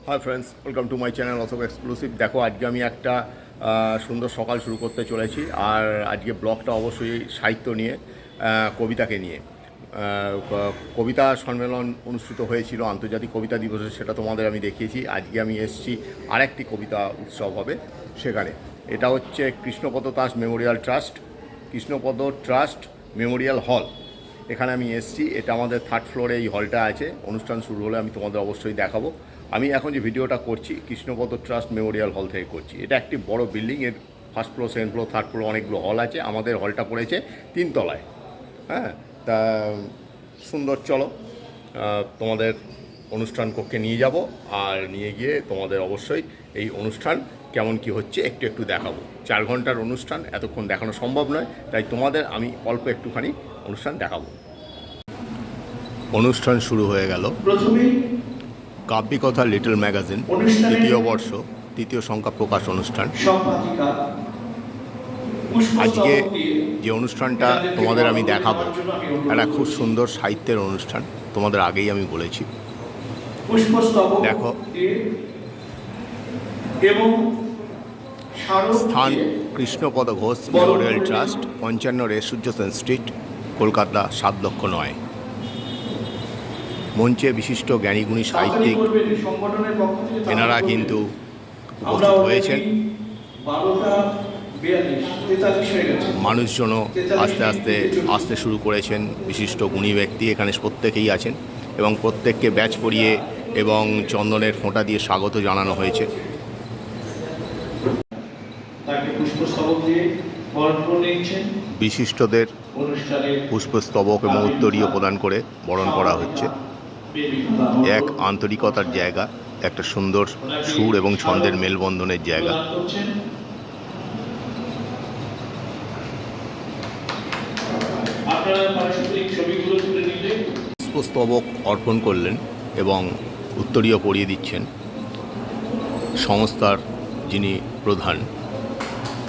High friends, welcome to my channel Ashok exclusive. দেখো, আজকে আমি একটা সুন্দর সকাল শুরু করতে চলেছি। আর আজকে ব্লগটা অবশ্যই সাহিত্য নিয়ে, কবিতাকে নিয়ে। কবিতা সম্মেলন অনুষ্ঠিত হয়েছিল আন্তর্জাতিক কবিতা দিবসে, সেটা তোমাদের আমি দেখিয়েছি। আজকে আমি এসেছি আরেকটি কবিতা উৎসব হবে সেখানে। এটা হচ্ছে Krishnapada Das Memorial trust, Krishnapada trust Memorial হল। এখানে আমি এসেছি। এটা আমাদের 3rd ফ্লোরে এই হলটা আছে। অনুষ্ঠান শুরু হলে আমি তোমাদের অবশ্যই দেখাবো। আমি এখন যে ভিডিওটা করছি কৃষ্ণপদ ট্রাস্ট মেমোরিয়াল হল থেকে করছি। এটা একটি বড় বিল্ডিং, এর 1st floor, 2nd floor, 3rd floor অনেকগুলো হল আছে। আমাদের হলটা পড়েছে 3 তলায়। হ্যাঁ, তা সুন্দর। চলো তোমাদের অনুষ্ঠান কক্ষে নিয়ে যাব, আর নিয়ে গিয়ে তোমাদের অবশ্যই এই অনুষ্ঠান কেমন কি হচ্ছে একটু একটু দেখাবো। 4 ঘন্টার অনুষ্ঠান, এতক্ষণ দেখানো সম্ভব নয়, তাই তোমাদের আমি অল্প একটুখানি অনুষ্ঠান দেখাবো। অনুষ্ঠান শুরু হয়ে গেল। কাব্যিকথা লিটল ম্যাগাজিন 3য় বর্ষ 3য় সংখ্যা প্রকাশ অনুষ্ঠান। আজকে যে অনুষ্ঠানটা তোমাদের আমি দেখাবো, একটা খুব সুন্দর সাহিত্যের অনুষ্ঠান। তোমাদের আগেই আমি বলেছি। দেখো, স্থান কৃষ্ণপদ ঘোষ মেমোরিয়াল ট্রাস্ট, 55 রে সূর্য সেন স্ট্রিট, কলকাতা 7,09,000। মঞ্চে বিশিষ্ট জ্ঞানীগুণী সাহিত্যিক এনারা কিন্তু উপস্থিত হয়েছেন। মানুষজনও আস্তে আস্তে আসতে শুরু করেছেন। বিশিষ্ট গুণী ব্যক্তি এখানে প্রত্যেকেই আছেন, এবং প্রত্যেককে ব্যাচ পরিয়ে এবং চন্দনের ফোঁটা দিয়ে স্বাগত জানানো হয়েছে। বিশিষ্টদের পুষ্পস্তবক এবং উত্তরীয় প্রদান করে বরণ করা হচ্ছে। এক আন্তরিকতার জায়গা, একটা সুন্দর সুর এবং ছন্দের মেলবন্ধনের জায়গা। পুষ্পস্তবক অর্পণ করলেন এবং উত্তরীয় পরিয়ে দিচ্ছেন সংস্থার যিনি প্রধান,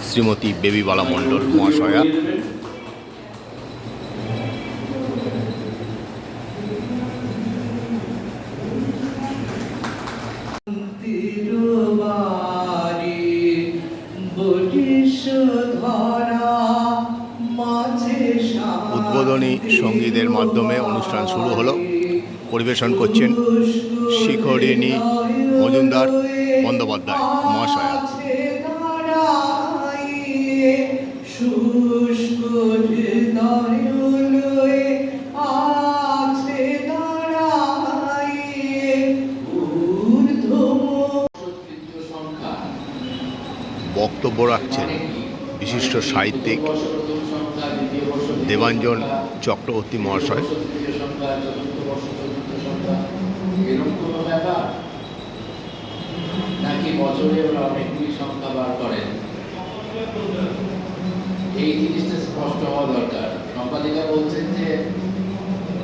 শ্রীমতী বেবি বালা মণ্ডল মহাশয়া। উদ্বোধনী সঙ্গীতের মাধ্যমে অনুষ্ঠান শুরু হলো। পরিবেশন করছেন শিখরিণী মজুমদার বন্দ্যোপাধ্যায় মহাশয়া। বক্তব্য রাখছেন বিশিষ্ট সাহিত্যিক দেবাঞ্জন চক্রবর্তী মহাশয়। নাকি বছরে ওরা অনেকগুলি সংখ্যা বার করেন, এই জিনিসটা স্পষ্ট হওয়া দরকার। সম্পাদিকা বলছেন যে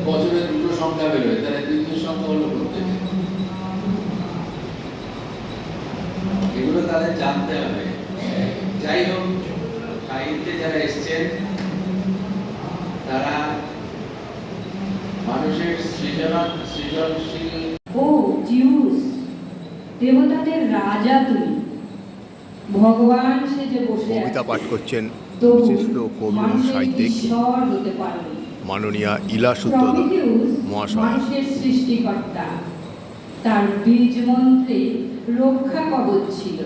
বছরে 2টো সংখ্যা বেরোয়, তাহলে 2টো সংখ্যা হলো প্রত্যেকে। এগুলো তাদের জানতে হবে। যাই হোক, সাহিত্যে যারা এসছেন তারা মানুষের সৃজনশীল। ও জিউস, দেবতাদের রাজা তুই, ভগবান সেজে বসে কবিতা পাঠ করছেন বিশিষ্ট কবি এবং সাহিত্যিক মাননীয়া ইলা সূত্রধর মহাশয়। মানুষের সৃষ্টিকর্তা, তার বীজ মন্ত্রে রক্ষা কবচ ছিল।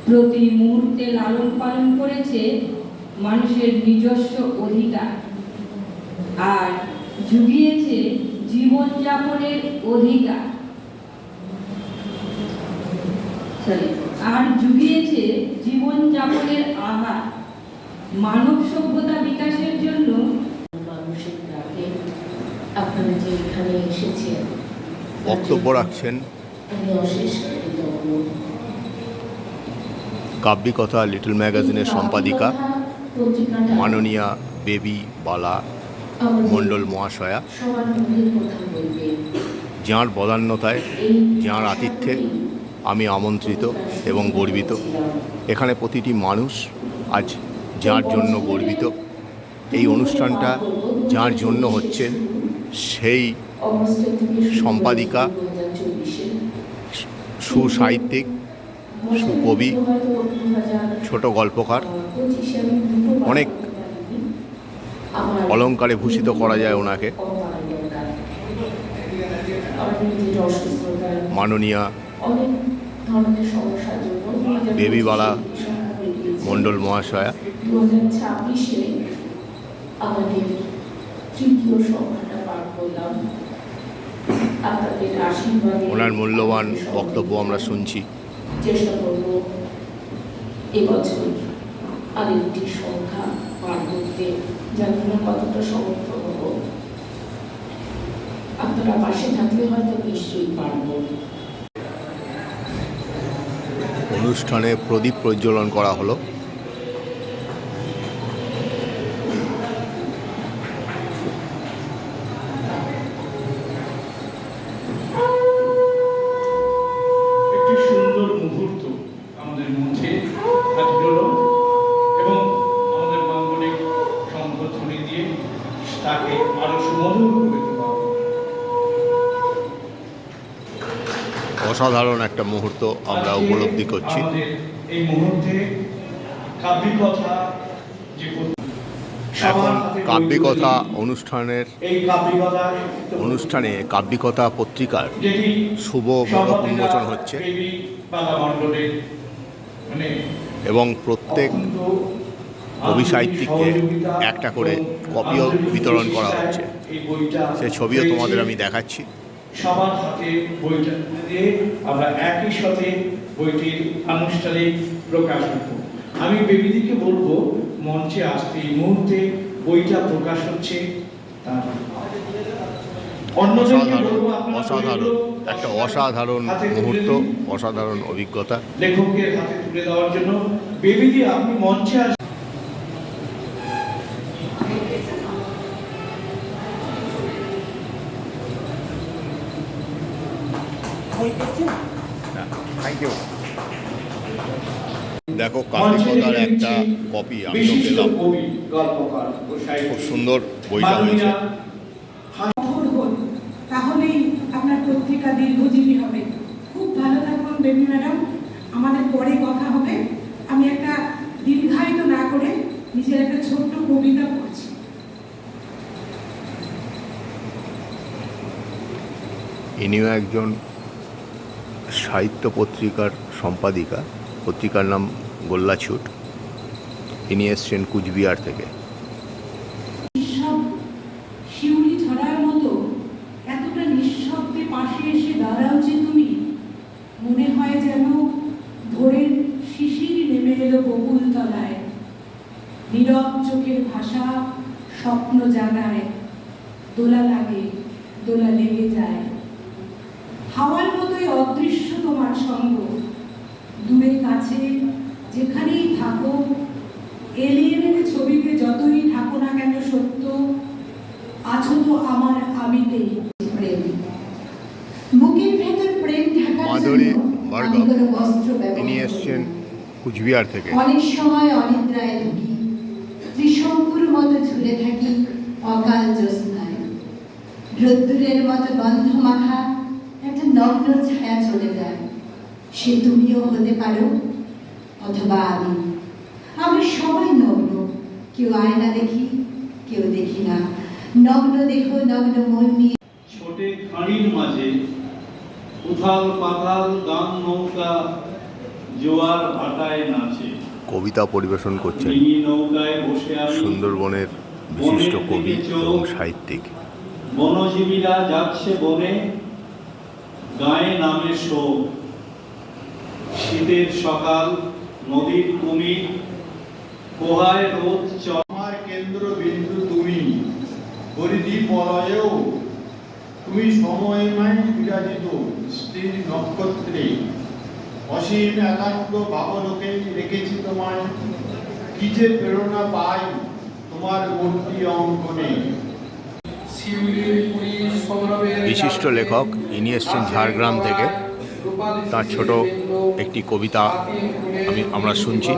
প্রতি মুহূর্তে লালন পালন করেছে মানুষের নিজস্ব অধিকার, আর জুগিয়েছে জীবনযাপনের অধিকার, আহার। মানব সভ্যতা বিকাশের জন্য মানুষের ডাকে আপনারা যে এখানে এসেছেন, বক্তব্য রাখছেন আমি অশেষ কৃতজ্ঞ। কাব্যিকথা লিটল ম্যাগাজিনের সম্পাদিকা মাননীয়া বেবি বালা মণ্ডল মহাশয়া। যাঁর বদান্যতায়, যাঁর আতিথ্যে আমি আমন্ত্রিত এবং গর্বিত। এখানে প্রতিটি মানুষ আজ যার জন্য গর্বিত। এই অনুষ্ঠানটা যার জন্য হচ্ছে সেই সম্পাদিকা সুসাহিত্যিক, সুকবি, ছোট গল্পকার, অনেক অলঙ্কারে ভূষিত করা যায় ওনাকে। মাননীয়া বেবিবালা মণ্ডল মহাশয়া আমাদের তৃতীয় সংখ্যাটা পাঠ করলাম। আপনাদের আশীর্বাদে ওনার মূল্যবান বক্তব্য আমরা শুনছি। চেষ্টা করব এবছর আরেকটি সংখ্যা পাঠ করতে, জানি না কতটা সমর্থ হব। আপনারা পাশে থাকলে হয়তো নিশ্চয়ই পারব। অনুষ্ঠানে প্রদীপ প্রজ্বলন করা হলো। একটি সুন্দর মুহূর্ত আমাদের মধ্যে আজ হলো এবং আমাদের মাঙ্গলিক সংগঠনে দিয়ে তাকে আরো সুমধুর করে তোলা হবে। অসাধারণ একটা মুহূর্ত আমরা উপলব্ধি করছি। আমাদের এই মুহূর্তে কাব্যিকতা যে এখন কাব্যিকতা অনুষ্ঠানে কাব্যিকতা পত্রিকার শুভ বড় উন্মোচন হচ্ছে এবং প্রত্যেক কবি সাহিত্যিককে একটা করে কপিও বিতরণ করা হচ্ছে। সে ছবিও তোমাদের আমি দেখাচ্ছি। সবার হাতে বইটা দিয়ে আমরা একই সাথে বইটির আনুষ্ঠানিক প্রকাশ করব। আমি বেবিদিকে বলবো মঞ্চে আসতে। এই মুহূর্তে বইটা প্রকাশ হচ্ছে। একটা অসাধারণ মুহূর্ত, অসাধারণ অভিজ্ঞতা। লেখকের হাতে তুলে দেওয়ার জন্য বেবিদি আপনি মঞ্চে আসুন। Thank you. দেখো কাব্যিকতার একটা কপি আমিও পেলাম। খুব সুন্দর বইটা হয়েছে। কঠোর হন, তাহলেই আপনার পত্রিকা দীর্ঘজীবী হবে। খুব ভালো থাকুন বেবি ম্যাডাম, আমাদের পরে কথা হবে। আমি একটা দীর্ঘায়িত না করে নিজের একটা ছোট্ট কবিতা পড়ছি। ইনিও একজন সাহিত্য পত্রিকার সম্পাদিকা। পত্রিকার নাম গোল্লাছুট। ইনি এসছেন কুচবিহার থেকে। শিউলি ছড়ার মতো এতটা নিঃশব্দে পাশে এসে দাঁড়াও যে তুমি, মনে হয় যেন ভোরের শিশির নেমে এলো বকুল তলায়। নীরব চোখের ভাষা স্বপ্ন জাগায়, দোলা লাগে, দোলা লেগে যায়। হাওয়ার মতোই অদৃশ্য তোমার সঙ্গ, দূরে কাছে যেখানেই থাকো, এলিয়েনের ছবিতে যতই থাকো না কেন সত্য, আছো তো আমার আমিতেই। প্রেম বুকের ভেতর প্রেম ঢাকার মাধুরী জন্য ভার্গব, আমি কোনো বস্ত্র ইনি ব্যবহার এসছেন কুচবিহার থেকে। অনেক সময় অনিদ্রায় ঢুকি, ত্রিশঙ্কুর মতো ঝুলে থাকি অকাল জ্যোৎস্নায়। রোদ্দুরের মতো গন্ধ মাখা একটা নগ্ন ছায়া চলে যায়। সে তুমিও হতে পারো, অথবা আমি। আমরা সবাই নগ্ন, কেউ আয়না দেখি, কেউ দেখি না। নগ্ন দেহ, নগ্ন মন নিয়ে ছোটে খাঁড়ির মাঝে উথাল পাতাল গান নৌকা জোয়ার ভাটায় নাচে। কবিতা পরিবেশন করছেন ডিঙি নৌকায় বসে আমি সুন্দরবনের বিশিষ্ট কবি এবং সাহিত্যিক। বনজীবীরা যাচ্ছে বনে, গায়ে নামে শোক। শীতের সকাল, নদীর কুমির, পোহায় রোদ আমার কেন্দ্রবিন্দু তুমি, পরিধি পলয়েও তুমি সময়ময় বিরাজিত স্থির নক্ষত্রে। অসীম একান্ত ভাবলোকে রেখেছি তোমায়, কি যে প্রেরণা পাই তোমার মূর্তি অঙ্কনে। বিশিষ্ট লেখক ইনি এসছেন ঝাড়গ্রাম থেকে। তার ছোট একটি কবিতা আমরা শুনছি।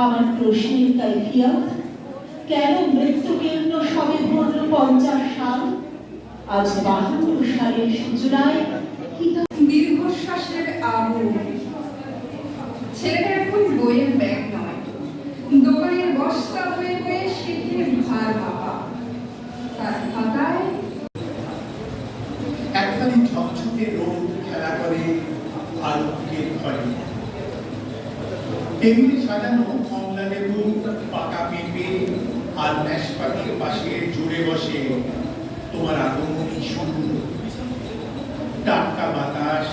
আমার প্রশ্নের কাইফিয়ত, কেন মৃত্যুকেন্দ্র সবে ভরল 50 সাল? আজ 52 সালের সূচনায় ছেলেটা এখন বইয়ের ব্যাগ নয়, দোকানের বস্তা বয়ে বয়ে শিখের ভার বাবা। তার খাতায় একখানি ঝকঝকে রোদ খেলা করে আলোকের ঘরে। টেবিলে সাজানো কমলা লেবু, পাকা পেঁপে আর নাশপাতির পাশে জুড়ে বসে তোমার আগমনী শুরু। টাটকা বাতাস,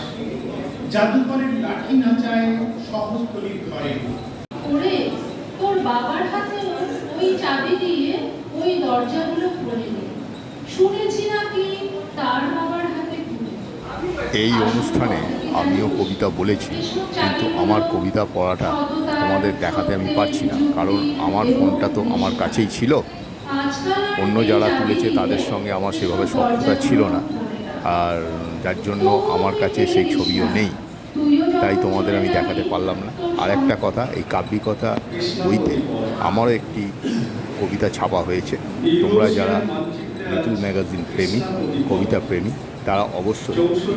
জাদুকরের লাঠি নাচায় সহজতলির ঘরে। ওরে, তোর বাবার হাতে ওই চাবি দিয়ে ওই দরজাগুলো খুলে নে। শুনেছি নাকি তার বাবার হাতে খুলে। এই অনুষ্ঠানে আমিও কবিতা বলেছি, কিন্তু আমার কবিতা পড়াটা তোমাদের দেখাতে আমি পারছি না, কারণ আমার ফোনটা তো আমার কাছেই ছিল। অন্য যারা তুলেছে তাদের সঙ্গে আমার সেভাবে সখ্যতা ছিল না, আর যার জন্য আমার কাছে সেই ছবিও নেই, তাই তোমাদের আমি দেখাতে পারলাম না। আর একটা কথা, এই কাব্যিকতা বইতে আমারও একটি কবিতা ছাপা হয়েছে। তোমরা যারা লিটল ম্যাগাজিন প্রেমী, কবিতা প্রেমী, তারা অবশ্যই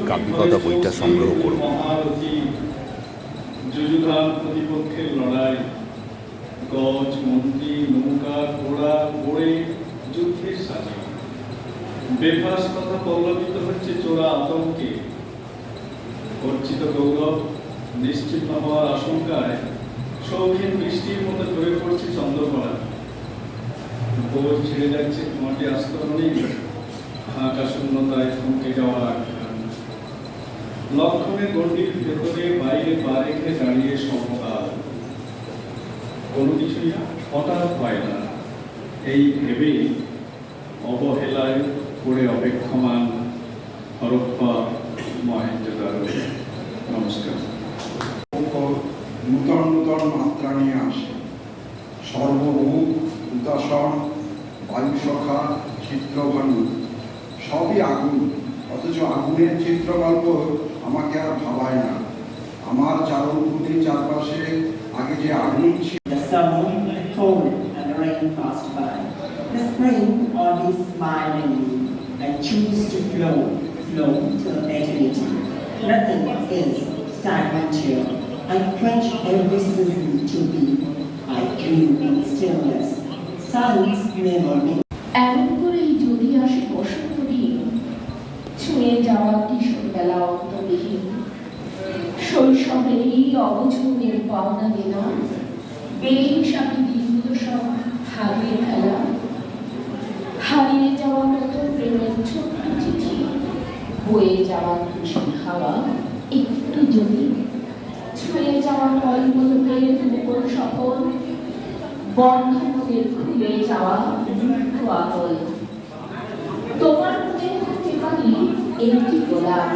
কাব্যিকতা বইটা সংগ্রহ করো। যুযুধান প্রতিপক্ষের লড়াই, গজ, মন্ত্রী, নৌকা, ঘোড়া, ঘোড়ে, যুদ্ধের সাজে বেফাস কথা পল্লবিত হচ্ছে চোরা আতঙ্কে। অর্চিত গৌরব নিশ্চিন্ন হওয়ার আশঙ্কায় শৌখিন বৃষ্টির মতো ঝরে পড়ছে চন্দ্রকড়া। বোঝ ছেড়ে যাচ্ছে মাটি আস্তরণে, ফাঁকা শূন্যতায় থমকে যাওয়ার আখ্যান। লক্ষণের গণ্ডির ভেতরে বাইরে পা রেখে দাঁড়িয়ে সমকাল। কোনো কিছুই হঠাৎ হয় না, এই ভেবেই অবহেলায় পড়ে অপেক্ষমান হরপ্পা, মহেঞ্জোদারো। নমস্কার। নূতন নূতন মাত্রা নিয়ে আসে। সর্বভূত, উদাসন, বায়ুসখা, চিত্রভানু সবই আগুন, অথচ আগুনের চিত্রকল্প আমাকে আর ভাবায় না। আমার চারণভূমির চারপাশে আগে যে আগুন ছিল। The summer cold and the rain passed by. The spring on his smiling and choose to flow to eternity. Nothing is stagnant here. I quench every season to be. I dream in stillness. Silence never be. এমন করেই যদি আসে বসন্ত দিন, ছুঁয়ে যাওয়া কিশোরবেলা অন্তবিহীন, শৈশবের এই অবচনের পাওনা দেনা, বেহিসাবি দিনগুলো সব হারিয়ে ফেলা, হারিয়ে যাওয়া মতো প্রেমের ছোট্ট চিঠি, বয়ে যাওয়া খুশির হাওয়া, একটু যদি ছুঁয়ে যাওয়া কলমলকের মুকুল সফল, বন্ধনের খুলে যাওয়া মুক্ত আকল। তোমার মনে হতে পারি একটি গোলাপ,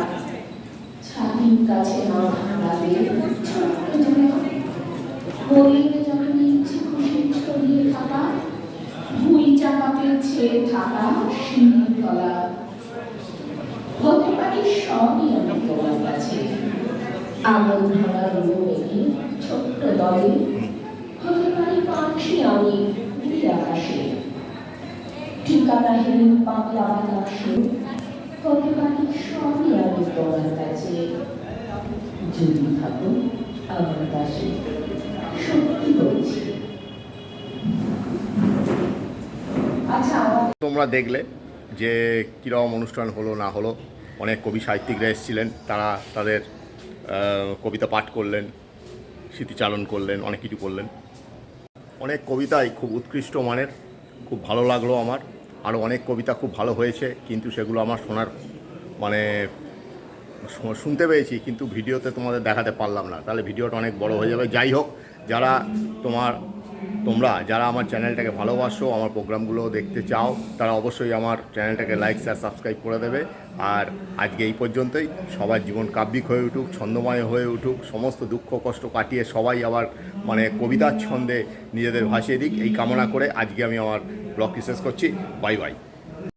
ছাতির কাছে না ভাঙাবে ছোট্ট জোড়া, বইয়ের যখন ইচ্ছে খুশি ছড়িয়ে থাকা, ভুঁই চাপাতে ছেয়ে থাকা সিঁড়ির তলা। হতে পারি সবই আমি তোমার কাছে, আগুন ধরা রূপ মেঘে ছোট্ট দলে। হতে পারি পাখি আমি উড়ি আকাশে, ঠিকানাহীন পাগলা বাতাসে। হতে পারি সবই আমি তোমার কাছে, যদি থাকো আমার কাছে। সত্যি বলছি। আচ্ছা, তোমরা দেখলে যে কীরকম অনুষ্ঠান হলো না হলো। অনেক কবি সাহিত্যিকরা এসেছিলেন, তারা তাদের কবিতা পাঠ করলেন, স্মৃতিচারণ করলেন, অনেক কিছু করলেন। অনেক কবিতাই খুব উৎকৃষ্ট মানের, খুব ভালো লাগলো আমার। আরও অনেক কবিতা খুব ভালো হয়েছে, কিন্তু সেগুলো আমার শোনার মানে শুনতে পেয়েছি, কিন্তু ভিডিওতে তোমাদের দেখাতে পারলাম না, তাহলে ভিডিওটা অনেক বড় হয়ে যাবে। যাই হোক, তোমরা যারা আমার চ্যানেলটাকে ভালোবাসো, আমার প্রোগ্রামগুলো দেখতে চাও, তারা অবশ্যই আমার চ্যানেলটাকে লাইক, শেয়ার, সাবস্ক্রাইব করে দেবে। আর আজকে এই পর্যন্তই। সবার জীবন কাব্যিক হয়ে উঠুক, ছন্দময় হয়ে উঠুক, সমস্ত দুঃখ কষ্ট কাটিয়ে সবাই আবার মানে কবিতার ছন্দে নিজেদের ভাসিয়ে দিক, এই কামনা করে আজকে আমি আমার ব্লগটি শেষ করছি। Bye bye.